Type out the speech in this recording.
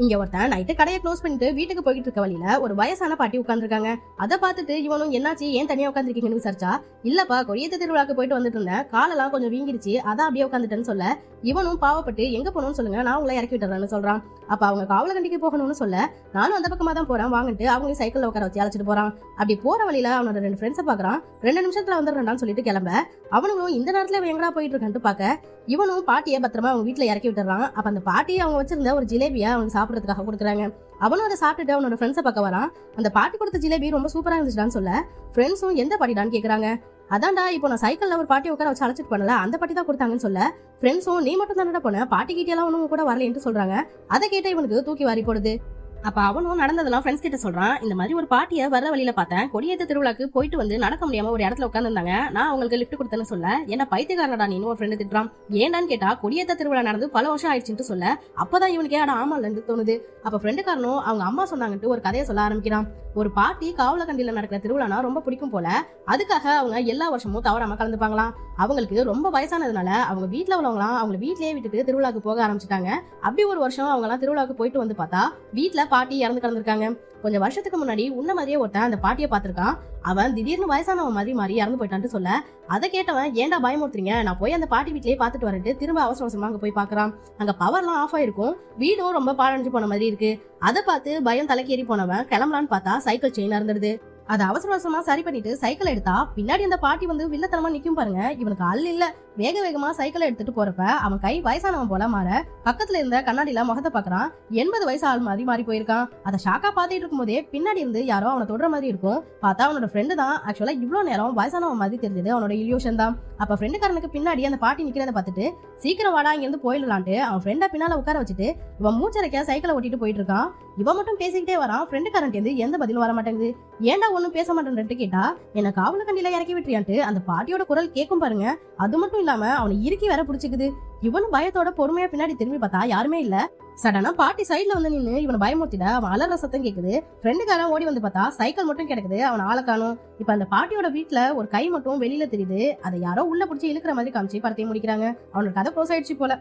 இங்க ஒருத்தன் நைட்டு கடையை க்ளோஸ் பண்ணிட்டு வீட்டுக்கு போயிட்டு இருக்க வழியில ஒரு வயசான பாட்டி உட்காந்துருக்காங்க. அதை பார்த்துட்டு இவனும் என்னாச்சு ஏன் தனியா உட்காந்துருக்கீங்கன்னு விசாரிச்சா, இல்லப்பா கொடியேத்த திருவிழாக்கு போயிட்டு வந்துட்டு இருந்தேன், காலெல்லாம் கொஞ்சம் வீங்கிருச்சு, அதான் அப்படியே உட்காந்துட்டேன்னு சொல்ல, இவனும் பாவப்பட்டு எங்க போகணும்னு சொல்லுங்க நான் உங்களை இறக்கி விட்டுறேன்னு சொல்றான். அப்ப அவங்க காவலகண்டிக்கு போகணும்னு சொல்ல, நானும் அந்த பக்கமா தான் போறேன் வாங்கிட்டு அவங்க சைக்கிள்ல உட்கார வச்சு அழைச்சிட்டு போறான். அப்படி போற வழியில அவனோட 2 ஃப்ரெண்ட்ஸை பாக்குறான். 2 நிமிஷத்துல வந்துடுறான்னு சொல்லிட்டு கிளம்ப, அவனும் இந்த நேரத்துல இவன் எங்கடா போயிட்டு இருக்கான்ட்டு பாக்க, இவனும் பாட்டியை பத்திரமா அவங்க வீட்டுல இறக்கி விட்டுறான். அப்ப அந்த பாட்டியை அவங்க வச்சிருந்த ஒரு ஜிலேபியா அவனுக்கு சாப்பிடறதுக்காக கொடுக்குறாங்க. அவனும் அதை சாப்பிட்டுட்டு அவனோட ஃப்ரெண்ட்ஸை பார்க்க வரான். அந்த பாட்டி கொடுத்த ஜிலேபி ரொம்ப சூப்பரா இருந்துச்சுடான்னு சொல்ல, ஃப்ரெண்ட்ஸும் எந்த பாட்டிடான்னு கேக்குறாங்க. அதான்டா இப்போ நான் சைக்கிள்ல ஒரு பாட்டி உட்கார வச்சு அழைச்சிட்டு பண்ணல, அந்த பாட்டி தான் கொடுத்தாங்கன்னு சொல்ல, ஃப்ரெண்ட்ஸும் நீ மட்டும் தானடா போன, பாட்டி கிட்டெல்லாம் ஒன்னும் கூட வரலன்னு சொல்றாங்க. அதை கேட்ட இவனுக்கு தூக்கி வாரி போடுது. அப்ப அவனும் நடந்ததெல்லாம் ஃப்ரெண்ட்ஸ் கிட்ட சொல்றான். இந்த மாதிரி ஒரு பாட்டியை வர வழியில பார்த்தேன், கொடியேத்த திருவிழாக்கு போயிட்டு வந்து நடக்க முடியாம ஒரு இடத்துல உட்காந்துருந்தாங்க, நான் அவங்களுக்கு லிஃப்ட் கொடுத்தேன்னு சொல்ல, என்ன பைத்தியக்காரனடா நீன்னு ஒரு ஃப்ரெண்டு திட்டுறான். ஏண்டான்னு கேட்டா, கொடியேத்த திருவிழா நடந்து பல வருஷம் ஆயிடுச்சுன்னு சொல்ல, அப்பதான் இவனுக்கே ஆட ஆமாலன்னு தோணுது. அப்ப ஃப்ரெண்டுக்காரனும் அவங்க அம்மா சொன்னாங்கன்ட்டு ஒரு கதையை சொல்ல ஆரம்பிக்கிறான். ஒரு பாட்டி காவலகண்டியில நடக்கிற திருவிழானா ரொம்ப பிடிக்கும் போல, அதுக்காக அவங்க எல்லா வருஷமும் தவறாம கலந்துப்பாங்களாம். அவங்களுக்கு ரொம்ப வயசானதுனால அவங்க வீட்டுல உள்ளவங்களாம் அவங்க வீட்லயே விட்டுட்டு திருவிழாக்கு போக ஆரம்பிச்சுட்டாங்க. அப்படி ஒரு வருஷம் அவங்க எல்லாம் திருவிழாக்கு போயிட்டு வந்து பார்த்தா வீட்டுல பாட்டி இறந்து கிடந்திருக்காங்க. கொஞ்சம் வருஷத்துக்கு முன்னாடி உன்ன மாதிரியே ஒருத்தன் அந்த பாட்டியை பார்த்திருக்கான். அவன் திடீர்னு வயசானவன் மாதிரி மாறி இறந்து போயிட்டான்னு சொல்ல, அதை கேட்டவன் ஏன்டா பயமுறுத்துறீங்க, நான் போய் அந்த பாட்டி வீட்லயே பாத்துட்டு வரேன்ட்டு திரும்ப அவசர அவசரமா அங்க போய் பாக்குறான். அங்க பவர்லாம் ஆஃப் ஆயிருக்கும், வீடும் ரொம்ப பாழடைஞ்சு போன மாதிரி இருக்கு. அதை பார்த்து பயம் தலைக்கேறி போனவன் கிளம்பலான்னு பார்த்தா சைக்கிள் செயின் இருந்துருது. அதை அவசர அவசரமா சரி பண்ணிட்டு சைக்கிள் எடுத்தா பின்னாடி அந்த பாட்டி வந்து வில்லத்தனமா நிக்கும் பாருங்க. இவனுக்கு அல்ல இல்ல, வேக வேகமா சைக்கிள் எடுத்துட்டு போறப்ப அவன் கை வயசானவன் போல மாற பக்கத்துல இருந்த கண்ணாடியில முகத்தை பாக்குறான். 80 வயசு ஆள் மாதிரி மாறி போயிருக்கான். அதை ஷாக்கா பாத்துட்டு இருக்கும் போதே பின்னாடி இருந்து யாரோ அவனை தொடர மாதிரி இருக்கும். பார்த்தா அவனோட ஃப்ரெண்டு தான். ஆக்சுவலா இவ்வளவு நேரம் வயசானவன் மாதிரி தெரிஞ்சது அவனோட இல்யூஷன் தான். அப்ப ஃப்ரெண்டுக்காரனுக்கு பின்னாடி அந்த பாட்டி நிக்கிறத பார்த்துட்டு சீக்கிரம் வாடா இங்க இருந்து போயிடலான்ட்டு அவன் ஃப்ரெண்டை பின்னால உட்கார வச்சுட்டு இவன் மூச்சரைக்க சைக்கிளை ஓட்டிட்டு போயிட்டு இருக்கான். இவன் மட்டும் பேசிக்கிட்டே வரான். ஃப்ரெண்டுக்காரன்ட்டு எந்த பதிலும் வர மாட்டேங்குது. ஏன்டா ஒன்னும் பேச மாட்டேன்ட்டு கேட்டா, என்ன காவலகண்டியில இறக்கி விட்டுறியான்ட்டு அந்த பாட்டியோட குரல் கேட்கும் பாருங்க. அது மட்டும் இல்லாம அவனை இறுக்கி வேற பிடிச்சிக்குது. இவனும் பயத்தோட பொறுமையா பின்னாடி திரும்பி பார்த்தா யாருமே இல்ல. சடனா பாட்டி சைட்ல வந்து நின்னு இவனை பயமுறுத்திட அவன் அலற சத்தம் கேக்குது. ஃப்ரெண்டுக்காரன் ஓடி வந்து பார்த்தா சைக்கிள் மட்டும் கிடக்குது, அவன் ஆளை காணும். இப்ப அந்த பாட்டியோட வீட்டுல ஒரு கை மட்டும் வெளியில தெரியுது. அதை யாரோ உள்ள பிடிச்சி இழுக்கிற மாதிரி காமிச்சு படத்தையும் முடிக்கிறாங்க. அவனோட கதை க்ளோஸ் ஆயிடுச்சு போல.